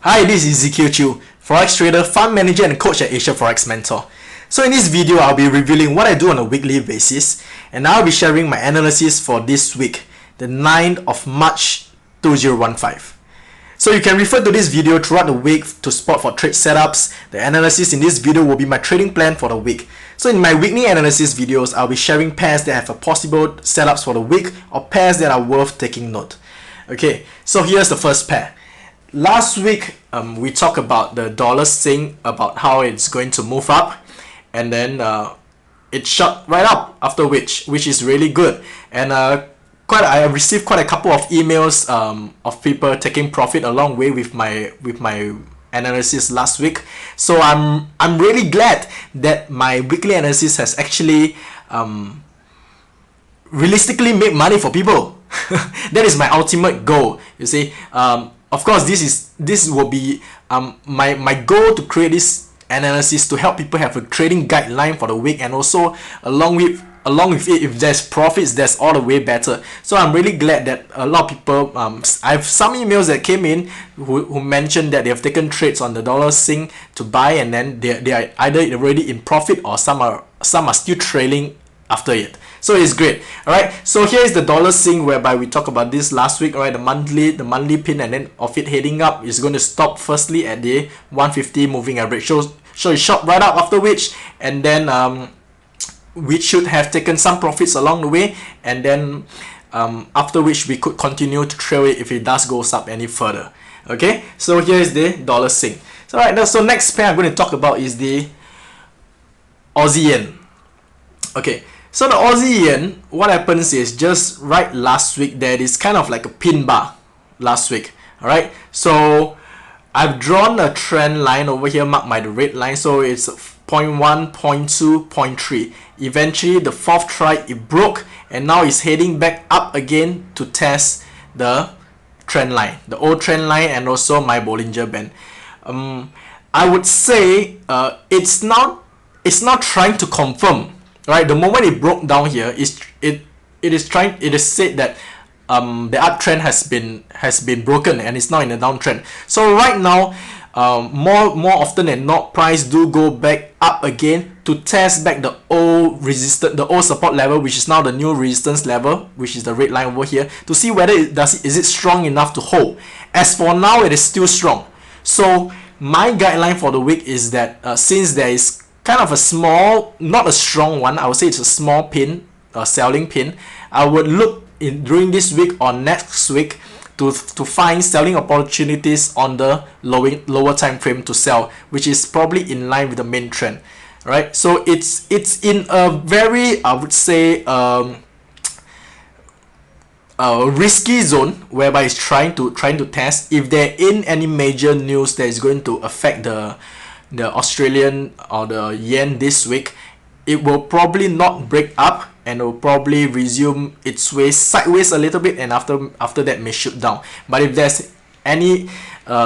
Hi, this is Ezekiel, Forex trader, fund manager and coach at Asia Forex Mentor. So in this video, I'll be revealing what I do on a weekly basis, and I'll be sharing my analysis for this week, the 9th of March 2015. So you can refer to this video throughout the week to spot for trade setups. The analysis in this video will be my trading plan for the week. So in my weekly analysis videos, I'll be sharing pairs that have a possible setups for the week or pairs that are worth taking note. Okay, so here's the first pair. Last week, we talked about the dollar Sing, about how it's going to move up, and then it shot right up after which is really good. And I received quite a couple of emails of people taking profit along way with my analysis last week. So I'm really glad that my weekly analysis has actually realistically made money for people. That is my ultimate goal. You see, of course, this will be my goal to create this analysis to help people have a trading guideline for the week, and also along with it, if there's profits, that's all the way better. So I'm really glad that a lot of people, I have some emails that came in who mentioned that they have taken trades on the dollar Sing to buy, and then they are either already in profit or some are still trailing after it. So it's great. All right, so here is the dollar Sing, whereby we talked about this last week. All right, the monthly pin, and then of it heading up is going to stop firstly at the 150 moving average. So it shot right up after which, and then we should have taken some profits along the way, and then after which we could continue to trail it if it does goes up any further. Okay, so here is the dollar Sing. So right now, so next pair I'm going to talk about is the Aussie-yen. Okay, so the Aussie-yen, what happens is just right last week there is kind of like a pin bar last week. All right, so I've drawn a trend line over here marked by the red line, so it's 0.1, 0.2, 0.3. Eventually the fourth try it broke, and now it's heading back up again to test the trend line, the old trend line, and also my Bollinger Band. I would say it's not trying to confirm. Right, the moment it broke down here, it is said that the uptrend has been broken and it's now in a downtrend. So right now, more often than not, price do go back up again to test back the old support level, which is now the new resistance level, which is the red line over here, to see whether is it strong enough to hold. As for now, it is still strong. So my guideline for the week is that since there is kind of a small, not a strong one, I would say it's a small pin, a selling pin, I would look during this week or next week to find selling opportunities on the lower time frame to sell, which is probably in line with the main trend. Right, so it's in a very, I would say, a risky zone, whereby it's trying to test if there in any major news that is going to affect the Australian or the yen this week. It will probably not break up, and it will probably resume its way sideways a little bit, and after that may shoot down. But if there's any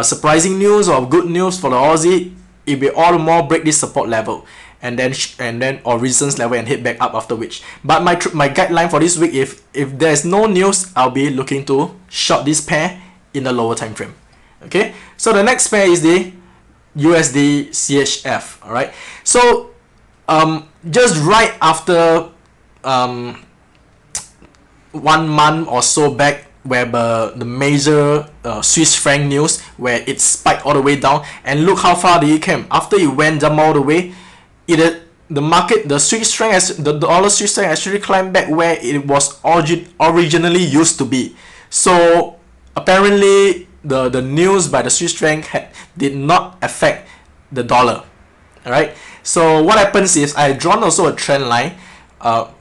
surprising news or good news for the Aussie, it will all the more break this support level, and then or resistance level, and hit back up after which. But my guideline for this week, if there's no news, I'll be looking to short this pair in the lower time frame. Okay, so the next pair is the USD CHF. All right, so just right after 1 month or so back, where the major Swiss franc news, where it spiked all the way down, and look how far it came after it went down all the way. The Swiss franc, the dollar Swiss franc actually climbed back where it was originally used to be. So apparently the news by the Swiss franc did not affect the dollar. All right, so what happens is I drawn also a trend line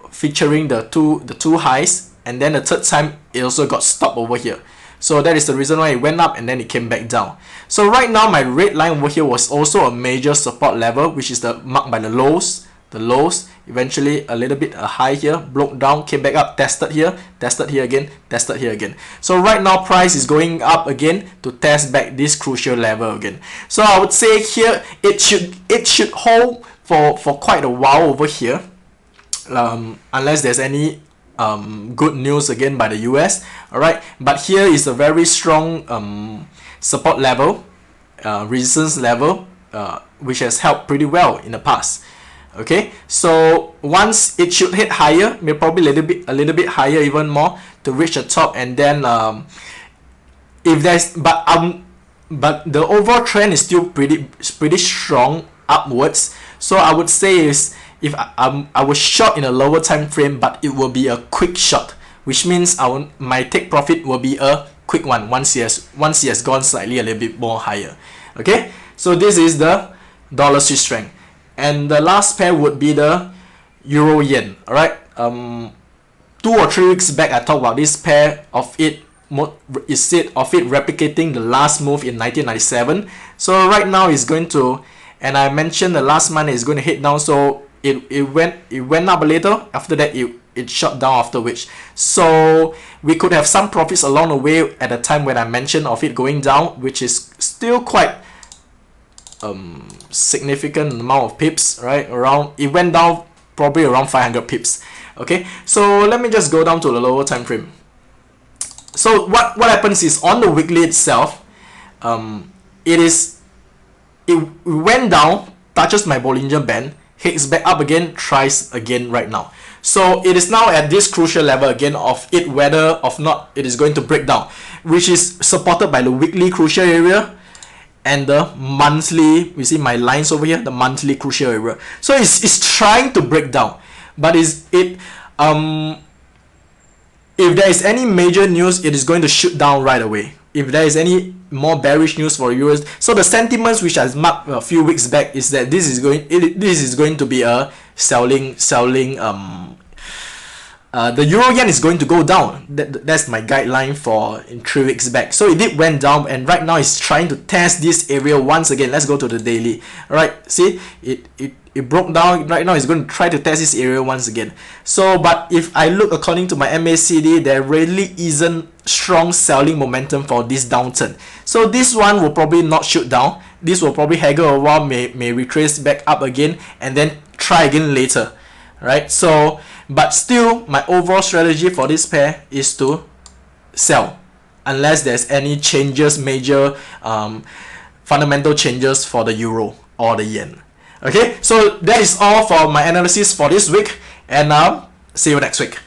featuring the two highs, and then the third time it also got stopped over here. So that is the reason why it went up and then it came back down. So right now my red line over here was also a major support level, which is marked by the lows. Eventually a little bit a high here, broke down, came back up, tested here again, tested here again. So right now price is going up again to test back this crucial level again. So I would say here it should hold for quite a while over here, unless there's any good news again by the US. All right, but here is a very strong support level, resistance level, which has helped pretty well in the past. Okay, so once it should hit higher, maybe probably a little bit higher even more to reach the top, and then if there's but the overall trend is still pretty strong upwards. So I would say is, if I was short in a lower time frame, but it will be a quick shot, which means my take profit will be a quick one once it has gone slightly a little bit more higher. Okay, so this is the dollar Swiss franc, and the last pair would be the euro yen. All right, 2 or 3 weeks back I talked about this pair of it replicating the last move in 1997. So right now it's going to, and I mentioned the last month is going to hit down, so it went up a little. After that it shot down after which, so we could have some profits along the way at the time when I mentioned of it going down, which is still quite significant amount of pips, right? Around, it went down probably around 500 pips. Okay, so let me just go down to the lower time frame. So what happens is, on the weekly itself, it went down, touches my Bollinger Band, hits back up again, tries again right now. So it is now at this crucial level again of it, whether or not it is going to break down, which is supported by the weekly crucial area and the monthly. You see my lines over here, the monthly crucial area. So it's trying to break down, but if there is any major news, it is going to shoot down right away. If there is any more bearish news for US, so the sentiments which I marked a few weeks back is that this is going to be a selling. The euro yen is going to go down. That's my guideline for in 3 weeks back. So it went down, and right now it's trying to test this area once again. Let's go to the daily. All right, see it broke down. Right now it's going to try to test this area once again. So, but if I look according to my MACD, there really isn't strong selling momentum for this downturn. So this one will probably not shoot down. This will probably haggle a while, may retrace back up again, and then try again later. Right? So, but still, my overall strategy for this pair is to sell, unless there's any changes, major fundamental changes for the euro or the yen. Okay, so that is all for my analysis for this week, and see you next week.